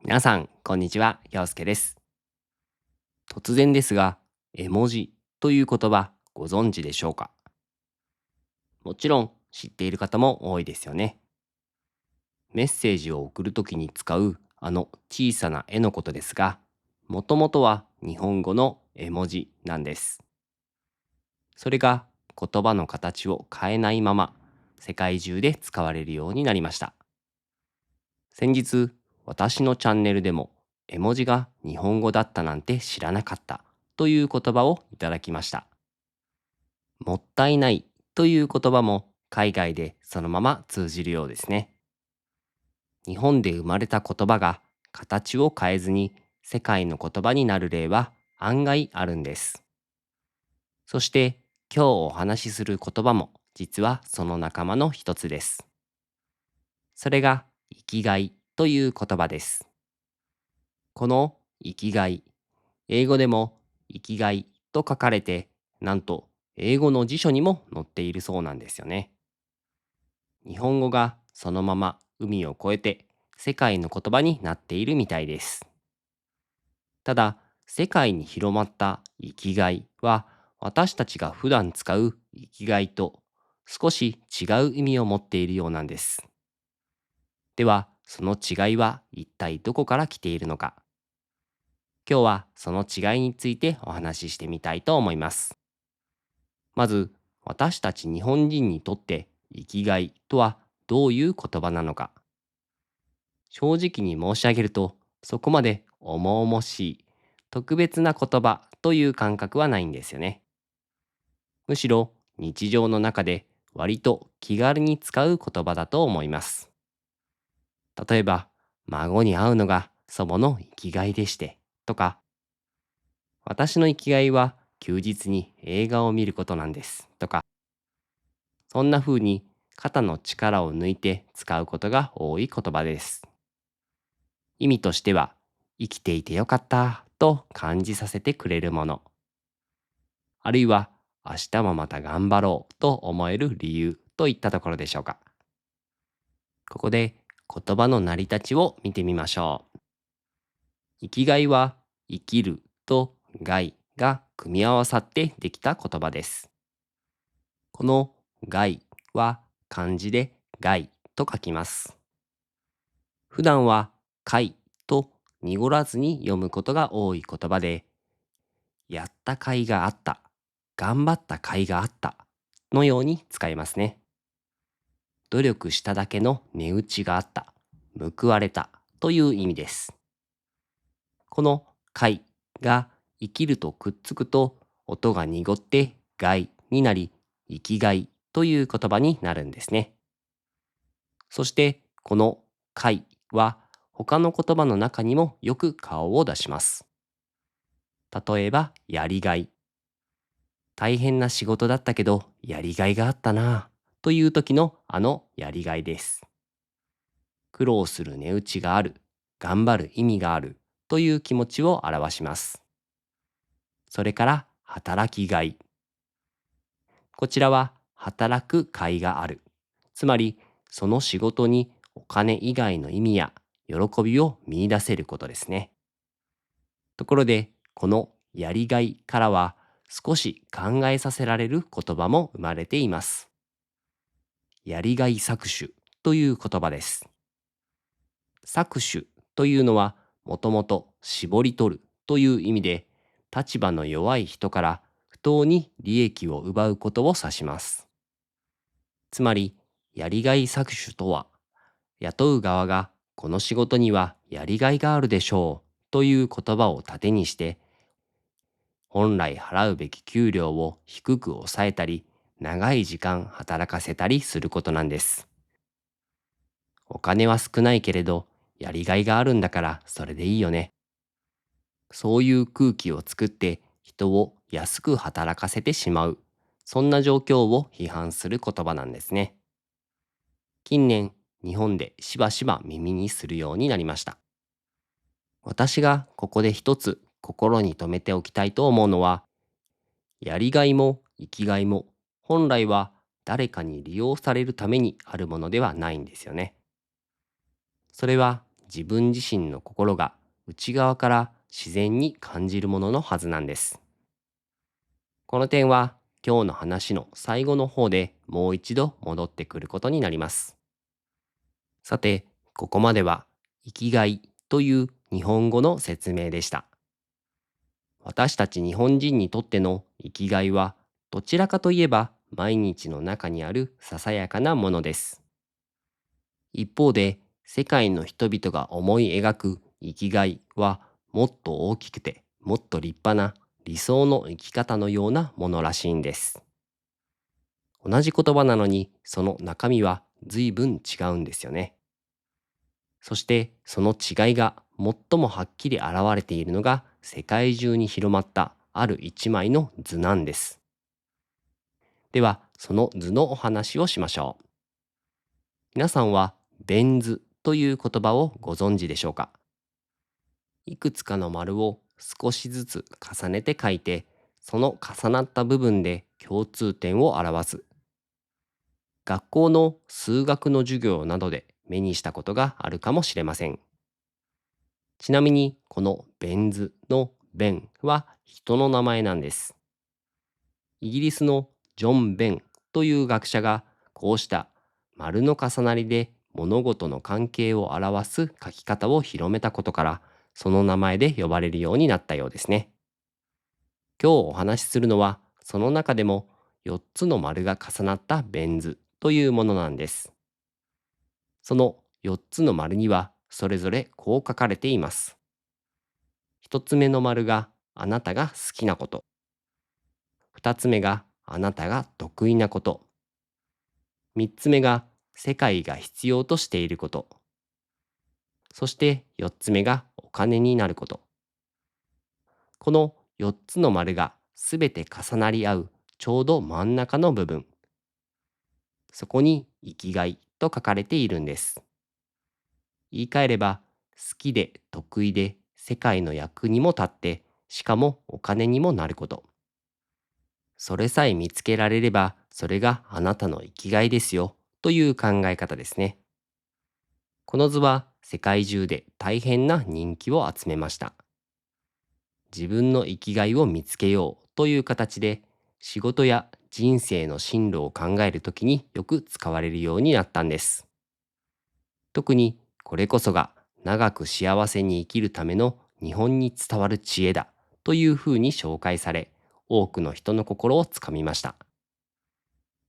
皆さん、こんにちは。陽介です。突然ですが、絵文字という言葉ご存知でしょうか？もちろん知っている方も多いですよね。メッセージを送るときに使うあの小さな絵のことですが、もともとは日本語の絵文字なんです。それが言葉の形を変えないまま、世界中で使われるようになりました。先日、私のチャンネルでも絵文字が日本語だったなんて知らなかったという言葉をいただきました。もったいないという言葉も海外でそのまま通じるようですね。日本で生まれた言葉が形を変えずに世界の言葉になる例は案外あるんです。そして今日お話しする言葉も実はその仲間の一つです。それが生きがいという言葉です。この生きがい、英語でも生きがいと書かれて、なんと英語の辞書にも載っているそうなんですよね。日本語がそのまま海を越えて世界の言葉になっているみたいです。ただ、世界に広まった生きがいは私たちが普段使う生きがいと少し違う意味を持っているようなんです。では、その違いは一体どこから来ているのか。今日はその違いについてお話ししてみたいと思います。まず、私たち日本人にとって生きがいとはどういう言葉なのか。正直に申し上げると、そこまで重々しい、特別な言葉という感覚はないんですよね。むしろ日常の中で割と気軽に使う言葉だと思います。例えば、孫に会うのが祖母の生きがいでしてとか、私の生きがいは休日に映画を見ることなんですとか、そんな風に肩の力を抜いて使うことが多い言葉です。意味としては、生きていてよかったと感じさせてくれるもの、あるいは明日もまた頑張ろうと思える理由といったところでしょうか。ここで言葉の成り立ちを見てみましょう。生きがいは生きると害が組み合わさってできた言葉です。この害は漢字で害と書きます。普段は貝と濁らずに読むことが多い言葉で、やった甲斐があった、頑張った甲斐があったのように使えますね。努力しただけの値打ちがあった、報われたという意味です。この甲斐が生きるとくっつくと音が濁って害になり、生きがいという言葉になるんですね。そしてこの甲斐は他の言葉の中にもよく顔を出します。例えば、やりがい。大変な仕事だったけど、やりがいがあったなぁという時のあのやりがいです。苦労する値打ちがある、頑張る意味があるという気持ちを表します。それから、働きがい。こちらは、働く甲斐がある。つまり、その仕事にお金以外の意味や喜びを見出せることですね。ところで、このやりがいからは少し考えさせられる言葉も生まれています。やりがい搾取という言葉です。搾取というのはもともと絞り取るという意味で、立場の弱い人から不当に利益を奪うことを指します。つまり、やりがい搾取とは、雇う側がこの仕事にはやりがいがあるでしょうという言葉を盾にして、本来払うべき給料を低く抑えたり、長い時間働かせたりすることなんです。お金は少ないけれど、やりがいがあるんだからそれでいいよね。そういう空気を作って人を安く働かせてしまう。そんな状況を批判する言葉なんですね。近年、日本でしばしば耳にするようになりました。私がここで一つ心に留めておきたいと思うのは、やりがいも生きがいも本来は誰かに利用されるためにあるものではないんですよね。それは自分自身の心が内側から自然に感じるもののはずなんです。この点は今日の話の最後の方でもう一度戻ってくることになります。さて、ここまでは生きがいという日本語の説明でした。私たち日本人にとっての生きがいはどちらかといえば毎日の中にあるささやかなものです。一方で世界の人々が思い描く生きがいはもっと大きくてもっと立派な理想の生き方のようなものらしいんです。同じ言葉なのにその中身は随分違うんですよね。そしてその違いが最もはっきり現れているのが世界中に広まったある一枚の図なんです。ではその図のお話をしましょう。皆さんはベン図という言葉をご存知でしょうか？いくつかの丸を少しずつ重ねて書いて、その重なった部分で共通点を表す。学校の数学の授業などで目にしたことがあるかもしれません。ちなみにこのベン図のベンは人の名前なんです。イギリスのジョン・ベンという学者がこうした丸の重なりで物事の関係を表す書き方を広めたことから、その名前で呼ばれるようになったようですね。今日お話しするのはその中でも4つの丸が重なったベン図というものなんです。その4つの丸にはそれぞれこう書かれています。1つ目の丸があなたが好きなこと。2つ目があなたが得意なこと。3つ目が世界が必要としていること。そして4つ目がお金になること。この4つの丸がすべて重なり合うちょうど真ん中の部分。そこに生きがいと書かれているんです。言い換えれば、好きで得意で世界の役にも立って、しかもお金にもなること。それさえ見つけられれば、それがあなたの生きがいですよ、という考え方ですね。この図は世界中で大変な人気を集めました。自分の生きがいを見つけようという形で、仕事や人生の進路を考えるときによく使われるようになったんです。特にこれこそが長く幸せに生きるための日本に伝わる知恵だというふうに紹介され、多くの人の心をつかみました。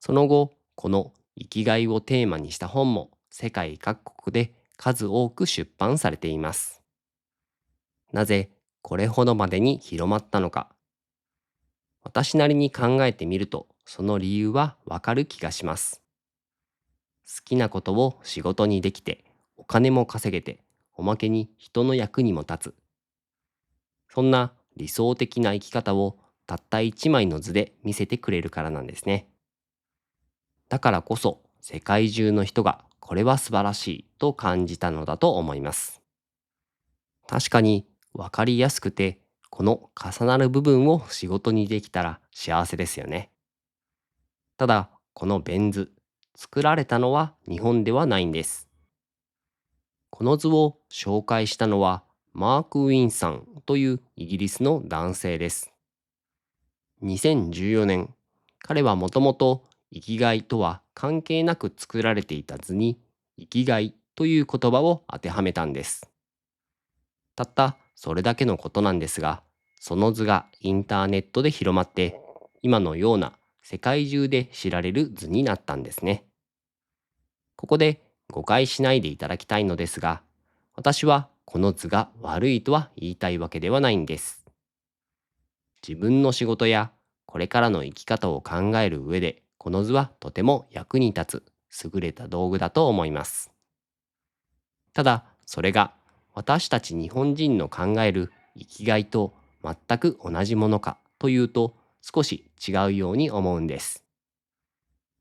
その後、この生きがいをテーマにした本も世界各国で数多く出版されています。なぜこれほどまでに広まったのか、私なりに考えてみると、その理由はわかる気がします。好きなことを仕事にできて、お金も稼げて、おまけに人の役にも立つ。そんな理想的な生き方をたった一枚の図で見せてくれるからなんですね。だからこそ世界中の人がこれは素晴らしいと感じたのだと思います。確かに分かりやすくて、この重なる部分を仕事にできたら幸せですよね。ただ、このベン図、作られたのは日本ではないんです。この図を紹介したのはマーク・ウィンさんというイギリスの男性です。2014年、彼はもともと生きがいとは関係なく作られていた図に生きがいという言葉を当てはめたんです。たったそれだけのことなんですが、その図がインターネットで広まって、今のような世界中で知られる図になったんですね。ここで誤解しないでいただきたいのですが、私はこの図が悪いとは言いたいわけではないんです。自分の仕事やこれからの生き方を考える上で、この図はとても役に立つ優れた道具だと思います。ただ、それが私たち日本人の考える生きがいと全く同じものかというと、少し違うように思うんです。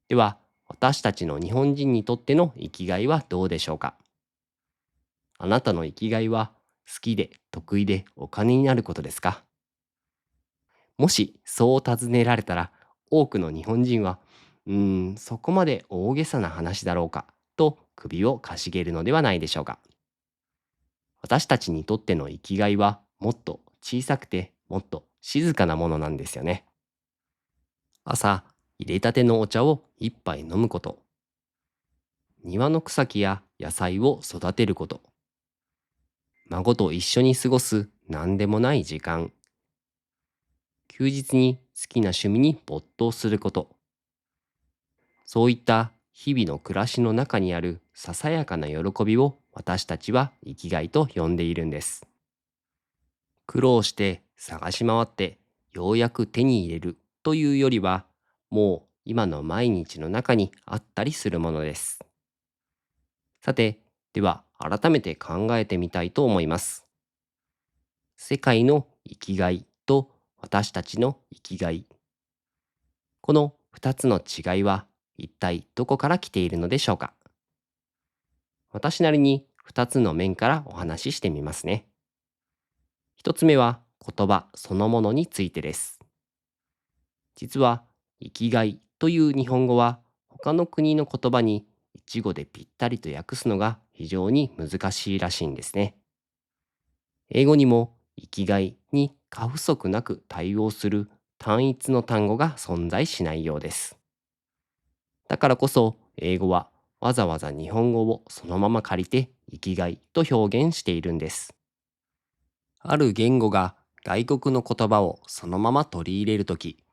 では、私たちの日本人にとっての生きがいはどうでしょうか？あなたの生きがいは好きで得意でお金になることですか？もしそう尋ねられたら、多くの日本人は、そこまで大げさな話だろうかと首をかしげるのではないでしょうか。私たちにとっての生きがいはもっと小さくてもっと静かなものなんですよね。朝、入れたてのお茶を一杯飲むこと、庭の草木や野菜を育てること、孫と一緒に過ごす何でもない時間、休日に好きな趣味に没頭すること、そういった日々の暮らしの中にあるささやかな喜びを私たちは生きがいと呼んでいるんです。苦労して探し回ってようやく手に入れるというよりは、もう今の毎日の中にあったりするものです。さて、では改めて考えてみたいと思います。世界の生きがいと私たちの生きがい。この2つの違いは一体どこから来ているのでしょうか。私なりに2つの面からお話ししてみますね。1つ目は言葉そのものについてです。実は生きがいという日本語は他の国の言葉に一語でぴったりと訳すのが非常に難しいらしいんですね。英語にも生きがいに過不足なく対応する単一の単語が存在しないようです。だからこそ英語はわざわざ日本語をそのまま借りて生きがいと表現しているんです。ある言語が外国の言葉をそのまま取り入れるとき、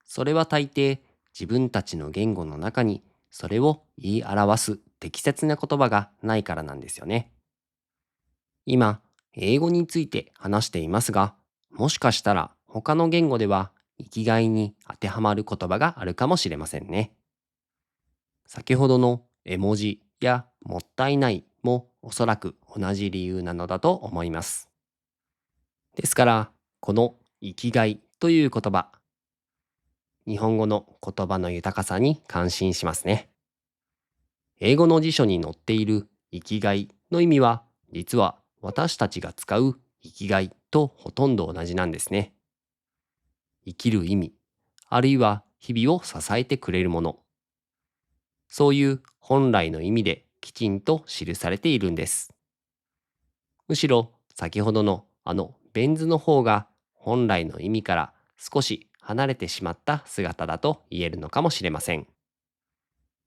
それは大抵自分たちの言語の中にそれを言い表す適切な言葉がないからなんですよね。今、英語について話していますが、もしかしたら他の言語では生きがいに当てはまる言葉があるかもしれませんね。先ほどの絵文字やもったいないもおそらく同じ理由なのだと思います。ですから、この生きがいという言葉、日本語の言葉の豊かさに感心しますね。英語の辞書に載っている生きがいの意味は、実は私たちが使う生きがいとほとんど同じなんですね。生きる意味、あるいは日々を支えてくれるもの、そういう本来の意味できちんと記されているんです。むしろ先ほどのベン図の方が本来の意味から少し離れてしまった姿だと言えるのかもしれません。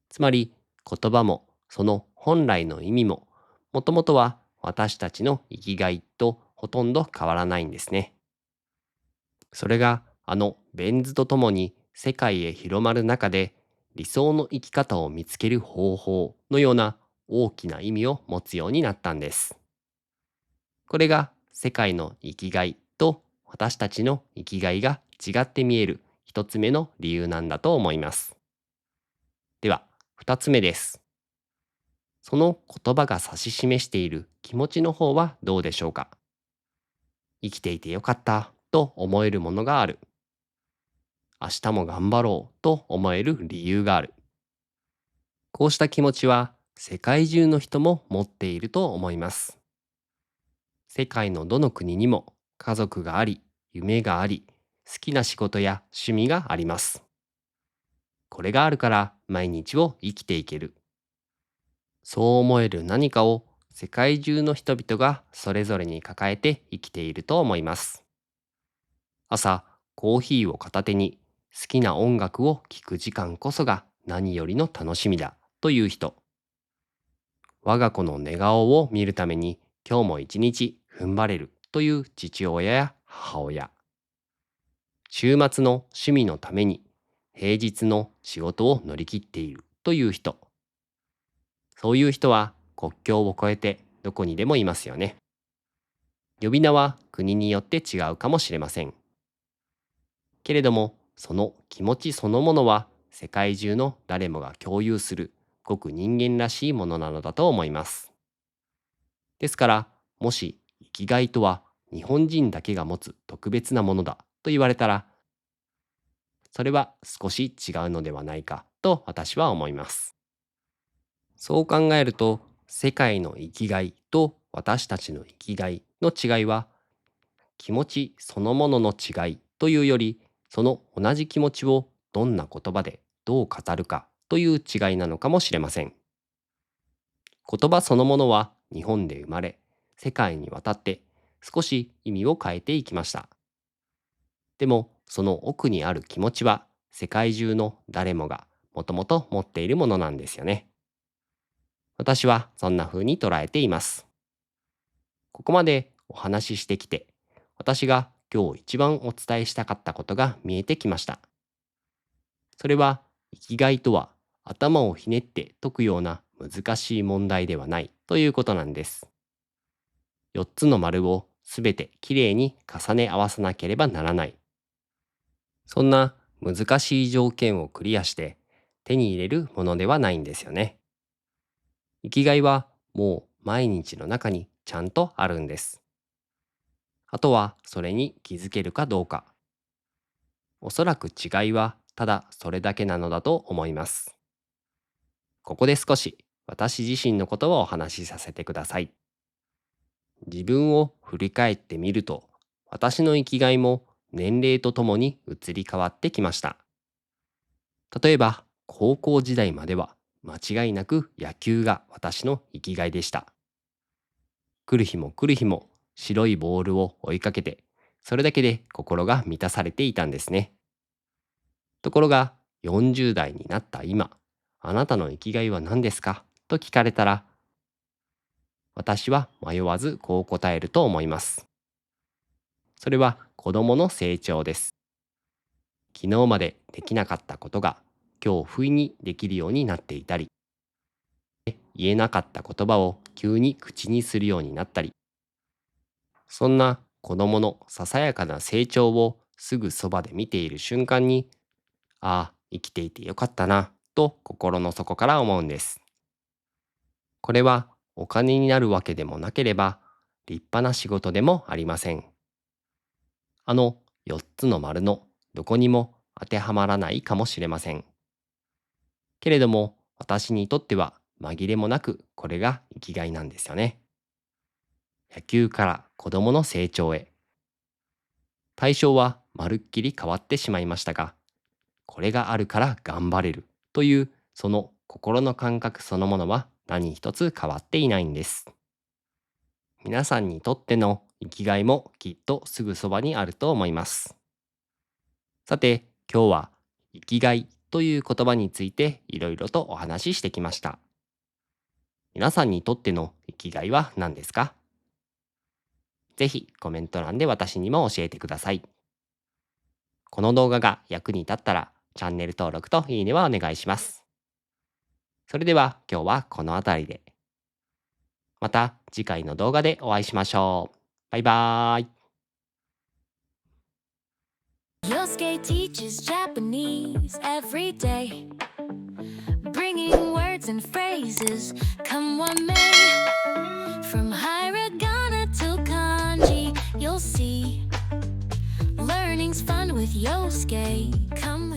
つまり言葉もその本来の意味ももともとは私たちの生きがいとほとんど変わらないんですね。それがベン図とともに世界へ広まる中で理想の生き方を見つける方法のような大きな意味を持つようになったんです。これが世界の生きがいと私たちの生きがいが違って見える一つ目の理由なんだと思います。では、二つ目です。その言葉が指し示している気持ちの方はどうでしょうか。生きていてよかったと思えるものがある。明日も頑張ろうと思える理由がある。こうした気持ちは世界中の人も持っていると思います。世界のどの国にも家族があり、夢があり、好きな仕事や趣味があります。これがあるから毎日を生きていける。そう思える何かを世界中の人々がそれぞれに抱えて生きていると思います。朝、コーヒーを片手に好きな音楽を聴く時間こそが何よりの楽しみだという人。我が子の寝顔を見るために今日も一日踏ん張れるという父親や母親。週末の趣味のために平日の仕事を乗り切っているという人。そういう人は国境を越えてどこにでもいますよね。呼び名は国によって違うかもしれません。けれども、その気持ちそのものは世界中の誰もが共有するごく人間らしいものなのだと思います。ですから、もし生きがいとは日本人だけが持つ特別なものだと言われたら、それは少し違うのではないかと私は思います。そう考えると、世界の生きがいと私たちの生きがいの違いは、気持ちそのものの違いというより、その同じ気持ちをどんな言葉でどう語るかという違いなのかもしれません。言葉そのものは日本で生まれ、世界にわたって少し意味を変えていきました。でも、その奥にある気持ちは世界中の誰もがもともと持っているものなんですよね。私はそんな風に捉えています。ここまでお話ししてきて、私が今日一番お伝えしたかったことが見えてきました。それは、生きがいとは頭をひねって解くような難しい問題ではないということなんです。4つの丸をすべてきれいに重ね合わさなければならない。そんな難しい条件をクリアして手に入れるものではないんですよね。生きがいはもう毎日の中にちゃんとあるんです。あとはそれに気づけるかどうか。おそらく違いはただそれだけなのだと思います。ここで少し私自身のことをお話しさせてください。自分を振り返ってみると、私の生きがいも年齢とともに移り変わってきました。例えば、高校時代までは間違いなく野球が私の生きがいでした。来る日も来る日も白いボールを追いかけて、それだけで心が満たされていたんですね。ところが、40代になった今、あなたの生きがいは何ですかと聞かれたら、私は迷わずこう答えると思います。それは子供の成長です。昨日までできなかったことが今日不意にできるようになっていたり、言えなかった言葉を急に口にするようになったり、そんな子供のささやかな成長をすぐそばで見ている瞬間に、ああ、生きていてよかったな、と心の底から思うんです。これはお金になるわけでもなければ、立派な仕事でもありません。あの4つの丸のどこにも当てはまらないかもしれません。けれども、私にとっては紛れもなくこれが生きがいなんですよね。野球から子供の成長へ。対象はまるっきり変わってしまいましたが、これがあるから頑張れるというその心の感覚そのものは何一つ変わっていないんです。皆さんにとっての生きがいもきっとすぐそばにあると思います。さて、今日は生きがいという言葉についていろいろとお話ししてきました。皆さんにとっての生きがいは何ですか？ぜひコメント欄で私にも教えてください。この動画が役に立ったらチャンネル登録といいねはお願いします。それでは今日はこの辺りで。また次回の動画でお会いしましょう。バイバーイ。Yosuke teaches Japanese every day, bringing words and phrases, come what may. From hiragana to kanji, you'll see learning's fun with Yosuke. Come